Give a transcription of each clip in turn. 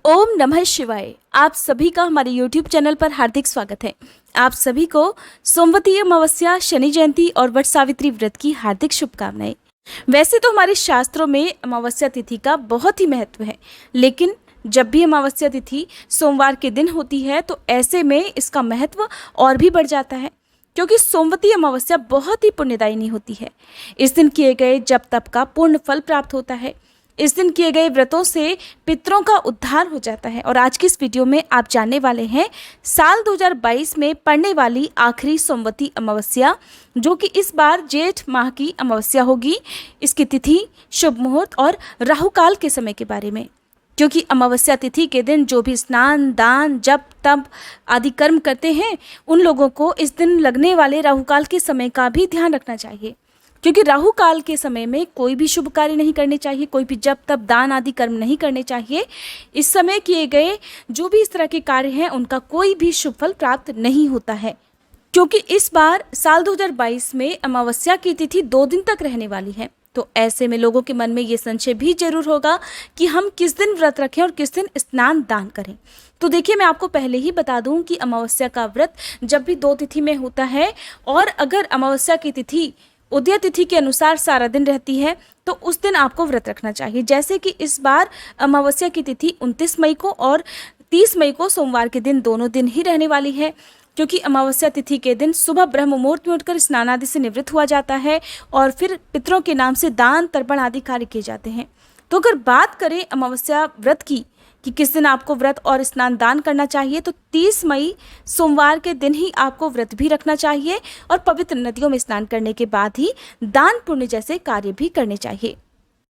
ओम नमः शिवाय। आप सभी का हमारे YouTube चैनल पर हार्दिक स्वागत है। आप सभी को सोमवती अमावस्या, शनि जयंती और वट सावित्री व्रत की हार्दिक शुभकामनाएं। वैसे तो हमारे शास्त्रों में अमावस्या तिथि का बहुत ही महत्व है, लेकिन जब भी अमावस्या तिथि सोमवार के दिन होती है तो ऐसे में इसका महत्व और भी बढ़ जाता है, क्योंकि सोमवती अमावस्या बहुत ही पुण्यदायिनी होती है। इस दिन किए गए जप तप का पूर्ण फल प्राप्त होता है। इस दिन किए गए व्रतों से पितरों का उद्धार हो जाता है। और आज की इस वीडियो में आप जानने वाले हैं साल 2022 में पड़ने वाली आखिरी सोमवती अमावस्या, जो कि इस बार जेठ माह की अमावस्या होगी, इसकी तिथि, शुभ मुहूर्त और राहुकाल के समय के बारे में। क्योंकि अमावस्या तिथि के दिन जो भी स्नान, दान, जप तप आदि कर्म करते हैं, उन लोगों को इस दिन लगने वाले राहुकाल के समय का भी ध्यान रखना चाहिए। क्योंकि राहु काल के समय में कोई भी शुभ कार्य नहीं करने चाहिए, कोई भी जप तप दान आदि कर्म नहीं करने चाहिए। इस समय किए गए जो भी इस तरह के कार्य हैं, उनका कोई भी शुभ फल प्राप्त नहीं होता है। क्योंकि इस बार साल 2022 में अमावस्या की तिथि 2 दिन तक रहने वाली है, तो ऐसे में लोगों के मन में ये संशय भी जरूर होगा कि हम किस दिन व्रत रखें और किस दिन स्नान दान करें। तो देखिए, मैं आपको पहले ही बता दूं कि अमावस्या का व्रत जब भी 2 तिथि में होता है, और अगर अमावस्या की तिथि उदय तिथि के अनुसार सारा दिन रहती है, तो उस दिन आपको व्रत रखना चाहिए। जैसे कि इस बार अमावस्या की तिथि 29 मई को और 30 मई को सोमवार के दिन दोनों दिन ही रहने वाली है। क्योंकि अमावस्या तिथि के दिन सुबह ब्रह्म मुहूर्त में उठकर स्नान आदि से निवृत्त हुआ जाता है और फिर पितरों के नाम से दान तर्पण आदि कार्य किए जाते हैं। तो अगर बात करें अमावस्या व्रत की कि किस दिन आपको व्रत और स्नान दान करना चाहिए, तो 30 मई सोमवार के दिन ही आपको व्रत भी रखना चाहिए और पवित्र नदियों में स्नान करने के बाद ही दान पुण्य जैसे कार्य भी करने चाहिए।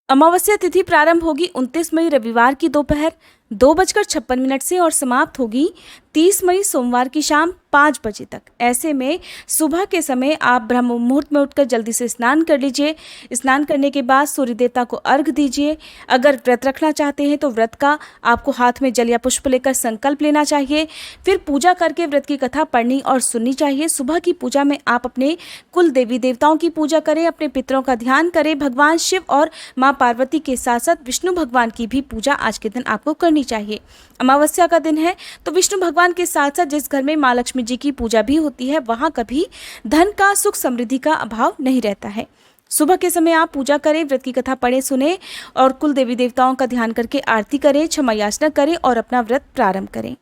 अमावस्या तिथि प्रारंभ होगी 29 मई रविवार की दोपहर 2:56 से और समाप्त होगी 30 मई सोमवार की शाम 5 बजे तक। ऐसे में सुबह के समय आप ब्रह्म मुहूर्त में उठकर जल्दी से स्नान कर लीजिए। स्नान करने के बाद सूर्य देवता को अर्घ दीजिए। अगर व्रत रखना चाहते हैं तो व्रत का आपको हाथ में जल या पुष्प लेकर संकल्प लेना चाहिए। फिर पूजा करके व्रत की कथा पढ़नी और सुननी चाहिए। सुबह की पूजा में आप अपने कुल देवी देवताओं की पूजा करें, अपने पितरों का ध्यान करें। भगवान शिव और माँ पार्वती के साथ साथ विष्णु भगवान की भी पूजा आज के दिन आपको करनी चाहिए। अमावस्या का दिन है, तो विष्णु भगवान के साथ साथ जिस घर में माँ लक्ष्मी जी की पूजा भी होती है, वहाँ कभी धन का, सुख समृद्धि का अभाव नहीं रहता है। सुबह के समय आप पूजा करें, व्रत की कथा पढ़ें सुने और कुल देवी देवताओं का ध्यान करके आरती करें, क्षमा याचना करें और अपना व्रत प्रारंभ करें।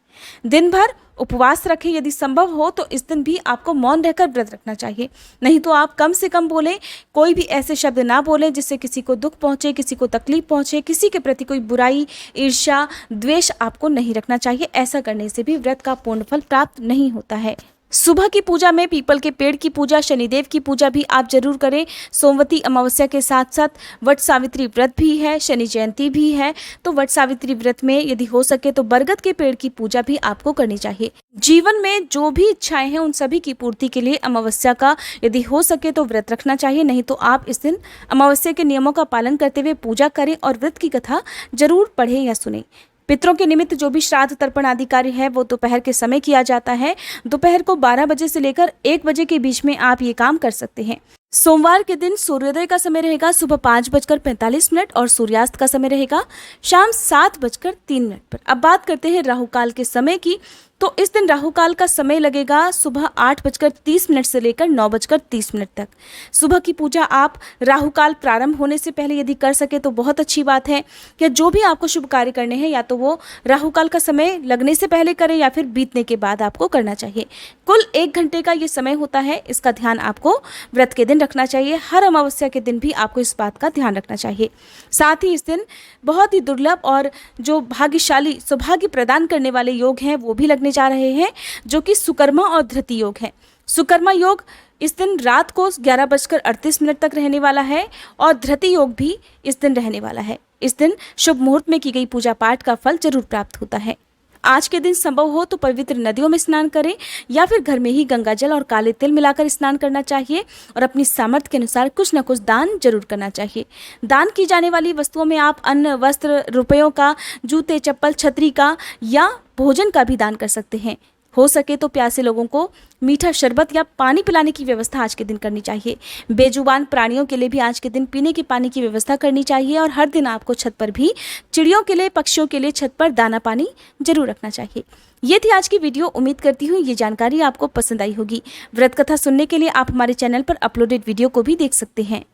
दिन भर उपवास रखें। यदि संभव हो तो इस दिन भी आपको मौन रहकर व्रत रखना चाहिए। नहीं तो आप कम से कम बोलें, कोई भी ऐसे शब्द ना बोलें जिससे किसी को दुख पहुंचे, किसी को तकलीफ पहुंचे। किसी के प्रति कोई बुराई, ईर्ष्या, द्वेष आपको नहीं रखना चाहिए। ऐसा करने से भी व्रत का पूर्ण फल प्राप्त नहीं होता है। सुबह की पूजा में पीपल के पेड़ की पूजा, शनिदेव की पूजा भी आप जरूर करें। सोमवती अमावस्या के साथ साथ वट सावित्री व्रत भी है, शनि जयंती भी है। तो वट सावित्री व्रत में यदि हो सके तो बरगद के पेड़ की पूजा भी आपको करनी चाहिए। जीवन में जो भी इच्छाएं हैं उन सभी की पूर्ति के लिए अमावस्या का यदि हो सके तो व्रत रखना चाहिए। नहीं तो आप इस दिन अमावस्या के नियमों का पालन करते हुए पूजा करें और व्रत की कथा जरूर पढ़ें या सुनें। पितरों के निमित्त जो भी श्राद्ध तर्पण आदि कार्य है वो दोपहर के समय किया जाता है। दोपहर को 12 बजे से लेकर 1 बजे के बीच में आप ये काम कर सकते हैं। सोमवार के दिन सूर्योदय का समय रहेगा सुबह 5:45 और सूर्यास्त का समय रहेगा शाम 7:03 पर। अब बात करते हैं राहुकाल के समय की। तो इस दिन राहुकाल का समय लगेगा सुबह 8:30 से लेकर 9:30 तक। सुबह की पूजा आप राहुकाल प्रारंभ होने से पहले यदि कर सके तो बहुत अच्छी बात है। या जो भी आपको शुभ कार्य करने हैं, या तो वो राहुकाल का समय लगने से पहले करें या फिर बीतने के बाद आपको करना चाहिए। कुल 1 घंटे का ये समय होता है। इसका ध्यान आपको व्रत के दिन रखना चाहिए। हर अमावस्या के दिन भी आपको इस बात का ध्यान रखना चाहिए। साथ ही इस दिन बहुत ही दुर्लभ और जो भाग्यशाली, सौभाग्य प्रदान करने वाले योग हैं वो भी लगने जा रहे हैं, जो कि सुकर्मा और धृति योग है। सुकर्मा योग इस दिन रात को 11:38 तक रहने वाला है और धृति योग भी इस दिन रहने वाला है। इस दिन शुभ मुहूर्त में की गई पूजा पाठ का फल जरूर प्राप्त होता है। आज के दिन संभव हो तो पवित्र नदियों में स्नान करें या फिर घर में ही गंगा जल और काले तिल मिलाकर स्नान करना चाहिए और अपनी सामर्थ्य के अनुसार कुछ न कुछ दान जरूर करना चाहिए। दान की जाने वाली वस्तुओं में आप अन्न, वस्त्र, रुपयों का, जूते, चप्पल, छतरी का या भोजन का भी दान कर सकते हैं। हो सके तो प्यासे लोगों को मीठा शरबत या पानी पिलाने की व्यवस्था आज के दिन करनी चाहिए। बेजुबान प्राणियों के लिए भी आज के दिन पीने के पानी की व्यवस्था करनी चाहिए और हर दिन आपको छत पर भी चिड़ियों के लिए, पक्षियों के लिए छत पर दाना पानी जरूर रखना चाहिए। ये थी आज की वीडियो। उम्मीद करती हूँ ये जानकारी आपको पसंद आई होगी। व्रत कथा सुनने के लिए आप हमारे चैनल पर अपलोडेड वीडियो को भी देख सकते हैं।